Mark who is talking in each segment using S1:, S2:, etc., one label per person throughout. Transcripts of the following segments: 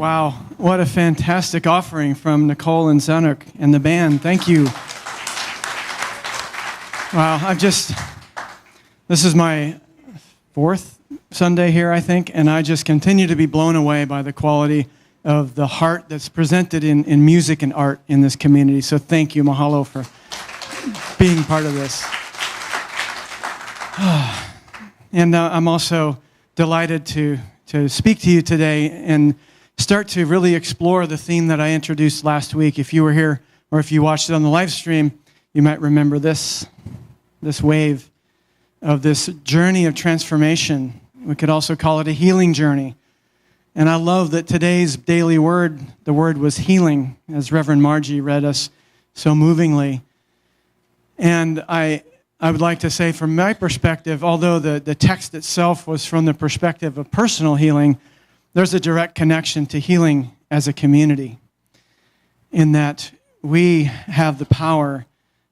S1: Wow, what a fantastic offering from Nicole and Zanuck and the band. Thank you. Wow, this is my fourth Sunday here, I think, and I just continue to be blown away by the quality of the heart that's presented in music and art in this community. So thank you, mahalo, for being part of this. And I'm also delighted to speak to you today and start to really explore the theme that I introduced last week. If you were here or if you watched it on the live stream, you might remember this wave of this journey of transformation. We could also call it a healing journey. And I love that today's daily word, the word was healing, as Reverend Margie read us so movingly. And I would like to say from my perspective, although the text itself was from the perspective of personal healing, there's a direct connection to healing as a community in that we have the power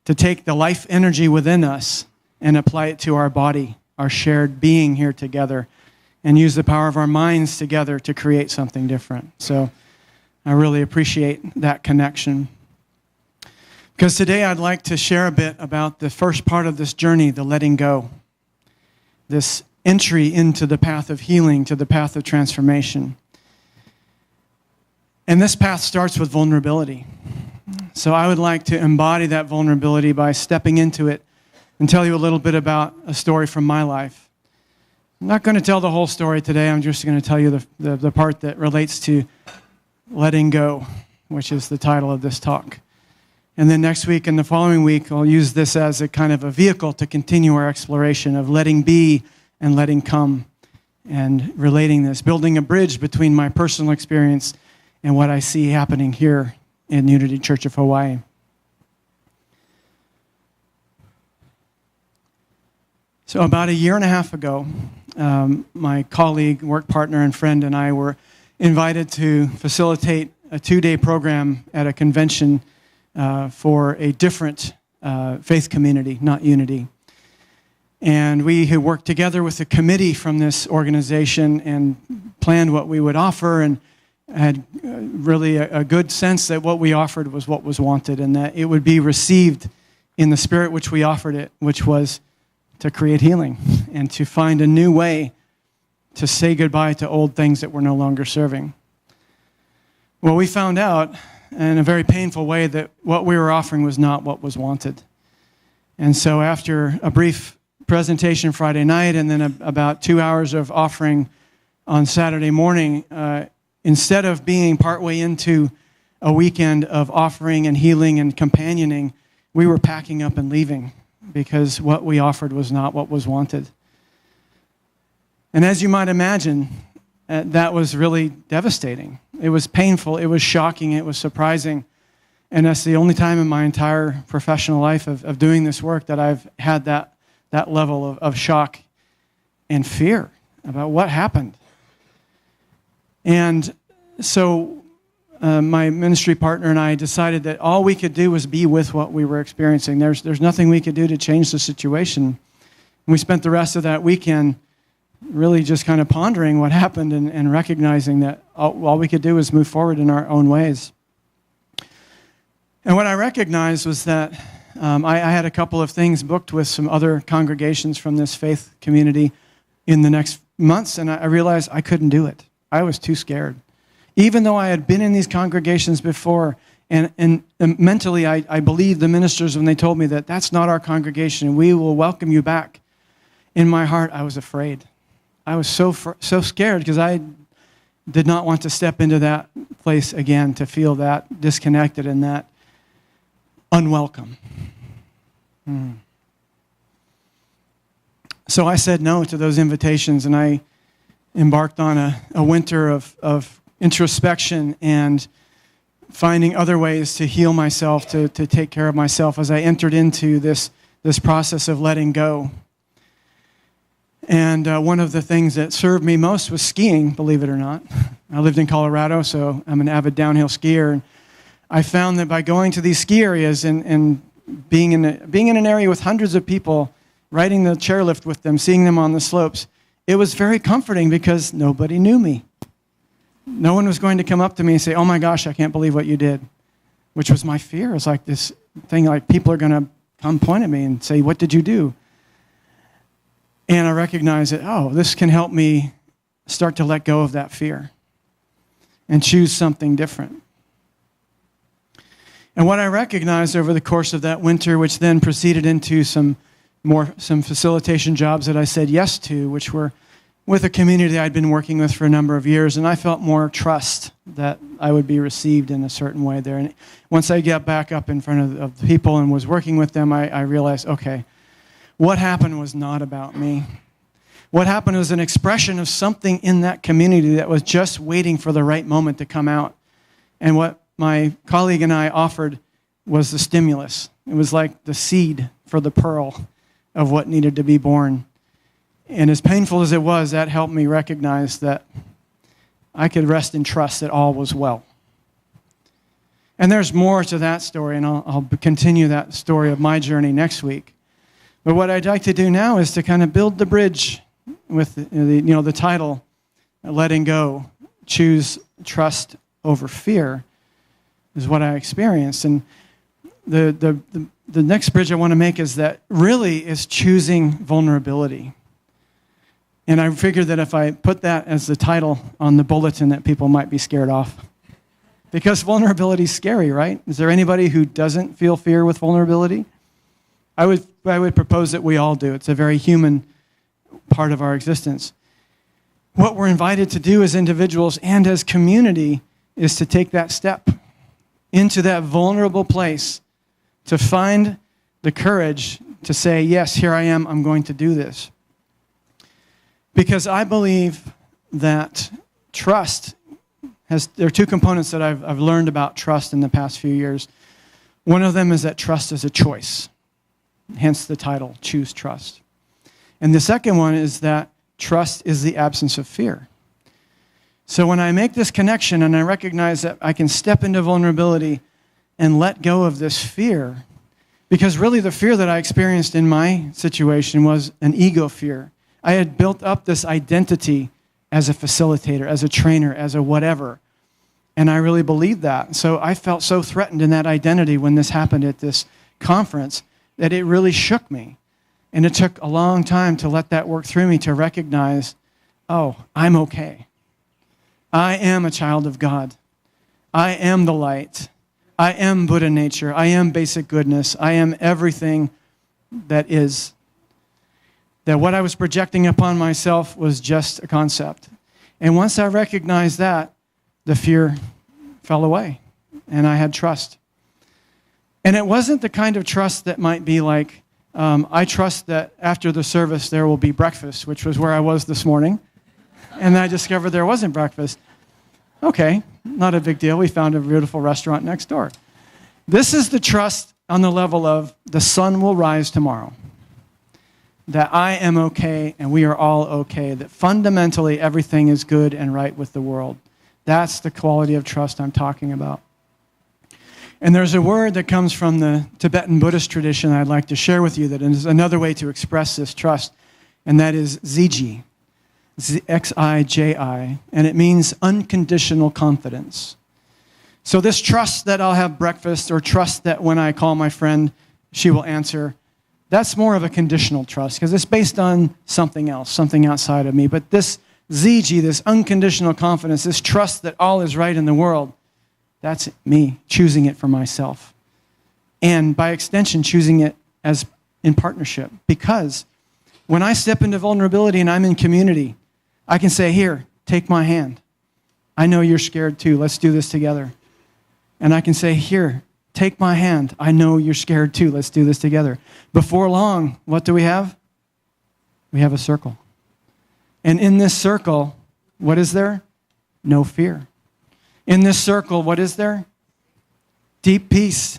S1: to take the life energy within us and apply it to our body, our shared being here together, and use the power of our minds together to create something different. So I really appreciate that connection. Because today I'd like to share a bit about the first part of this journey, the letting go. This entry into the path of healing, to the path of transformation. And this path starts with vulnerability. So I would like to embody that vulnerability by stepping into it and tell you a little bit about a story from my life. I'm not going to tell the whole story today. I'm just going to tell you the part that relates to letting go, which is the title of this talk. And then next week and the following week, I'll use this as a kind of a vehicle to continue our exploration of letting be and letting come, and relating this, building a bridge between my personal experience and what I see happening here in Unity Church of Hawaii. So about a year and a half ago, my colleague, work partner, and friend and I were invited to facilitate a 2-day program at a convention for a different faith community, not Unity. And we had worked together with a committee from this organization and planned what we would offer, and had really a good sense that what we offered was what was wanted and that it would be received in the spirit which we offered it, which was to create healing and to find a new way to say goodbye to old things that we're no longer serving. Well, we found out in a very painful way that what we were offering was not what was wanted. And so after a brief presentation Friday night and then about 2 hours of offering on Saturday morning, instead of being partway into a weekend of offering and healing and companioning, we were packing up and leaving because what we offered was not what was wanted. And as you might imagine, that was really devastating. It was painful, it was shocking, it was surprising. And that's the only time in my entire professional life of doing this work that I've had that level of shock and fear about what happened. And so my ministry partner and I decided that all we could do was be with what we were experiencing. There's nothing we could do to change the situation. And we spent the rest of that weekend really just kind of pondering what happened and recognizing that all we could do was move forward in our own ways. And what I recognized was that I had a couple of things booked with some other congregations from this faith community in the next months, and I realized I couldn't do it. I was too scared. Even though I had been in these congregations before, and mentally I believed the ministers when they told me that that's not our congregation, and we will welcome you back. In my heart, I was afraid. I was so scared because I did not want to step into that place again, to feel that disconnected and that unwelcome. So I said no to those invitations, and I embarked on a winter of introspection and finding other ways to heal myself, to take care of myself as I entered into this process of letting go. And one of the things that served me most was skiing, believe it or not. I lived in Colorado, so I'm an avid downhill skier. And I found that by going to these ski areas and being in an area with hundreds of people, riding the chairlift with them, seeing them on the slopes, it was very comforting because nobody knew me. No one was going to come up to me and say, oh my gosh, I can't believe what you did, which was my fear. It's like this thing, like people are going to come point at me and say, what did you do? And I recognize that, oh, this can help me start to let go of that fear and choose something different. And what I recognized over the course of that winter, which then proceeded into some facilitation jobs that I said yes to, which were with a community I'd been working with for a number of years, and I felt more trust that I would be received in a certain way there. And once I got back up in front of the people and was working with them, I realized, okay, what happened was not about me. What happened was an expression of something in that community that was just waiting for the right moment to come out. And what my colleague and I offered was the stimulus. It was like the seed for the pearl of what needed to be born. And as painful as it was, that helped me recognize that I could rest in trust that all was well. And there's more to that story, and I'll continue that story of my journey next week. But what I'd like to do now is to kind of build the bridge with the title, Letting Go, Choose Trust Over Fear, is what I experienced. And the next bridge I want to make is that really is choosing vulnerability. And I figured that if I put that as the title on the bulletin, that people might be scared off. Because vulnerability is scary, right? Is there anybody who doesn't feel fear with vulnerability? I would propose that we all do. It's a very human part of our existence. What we're invited to do as individuals and as community is to take that step into that vulnerable place, to find the courage to say, yes, here I am, I'm going to do this. Because I believe that trust there are two components that I've learned about trust in the past few years. One of them is that trust is a choice, hence the title, Choose Trust. And the second one is that trust is the absence of fear. So when I make this connection and I recognize that I can step into vulnerability and let go of this fear, because really the fear that I experienced in my situation was an ego fear. I had built up this identity as a facilitator, as a trainer, as a whatever. And I really believed that. So I felt so threatened in that identity when this happened at this conference that it really shook me. And it took a long time to let that work through me to recognize, oh, I'm okay. I am a child of God. I am the light. I am Buddha nature. I am basic goodness. I am everything that is. That what I was projecting upon myself was just a concept. And once I recognized that, the fear fell away, and I had trust. And it wasn't the kind of trust that might be like, I trust that after the service there will be breakfast, which was where I was this morning, and I discovered there wasn't breakfast. Okay, not a big deal. We found a beautiful restaurant next door. This is the trust on the level of the sun will rise tomorrow. That I am okay and we are all okay, that fundamentally everything is good and right with the world. That's the quality of trust I'm talking about. And there's a word that comes from the Tibetan Buddhist tradition I'd like to share with you that is another way to express this trust, and that is Ziji, Xiji, and it means unconditional confidence. So this trust that I'll have breakfast, or trust that when I call my friend, she will answer, that's more of a conditional trust because it's based on something else, something outside of me. But this Ziji, this unconditional confidence, this trust that all is right in the world, that's me choosing it for myself. And by extension, choosing it as in partnership. Because when I step into vulnerability and I'm in community, I can say, here, take my hand. I know you're scared too. Let's do this together. And I can say, here, take my hand. I know you're scared too. Let's do this together. Before long, what do we have? We have a circle. And in this circle, what is there? No fear. In this circle, what is there? Deep peace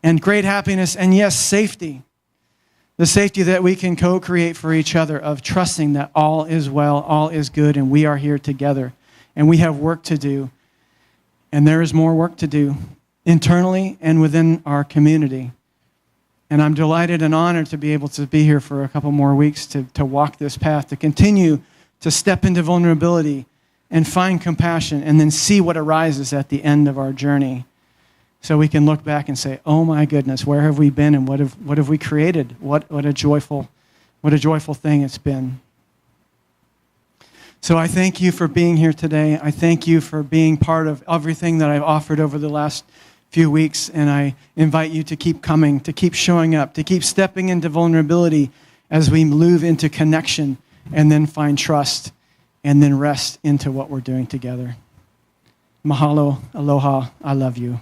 S1: and great happiness and, yes, safety. The safety that we can co-create for each other of trusting that all is well, all is good, and we are here together. And we have work to do. And there is more work to do internally and within our community. And I'm delighted and honored to be able to be here for a couple more weeks to walk this path, to continue to step into vulnerability and find compassion and then see what arises at the end of our journey. So we can look back and say, oh my goodness, where have we been and what have we created? What a joyful thing it's been. So I thank you for being here today. I thank you for being part of everything that I've offered over the last few weeks, and I invite you to keep coming, to keep showing up, to keep stepping into vulnerability as we move into connection and then find trust and then rest into what we're doing together. Mahalo, aloha, I love you.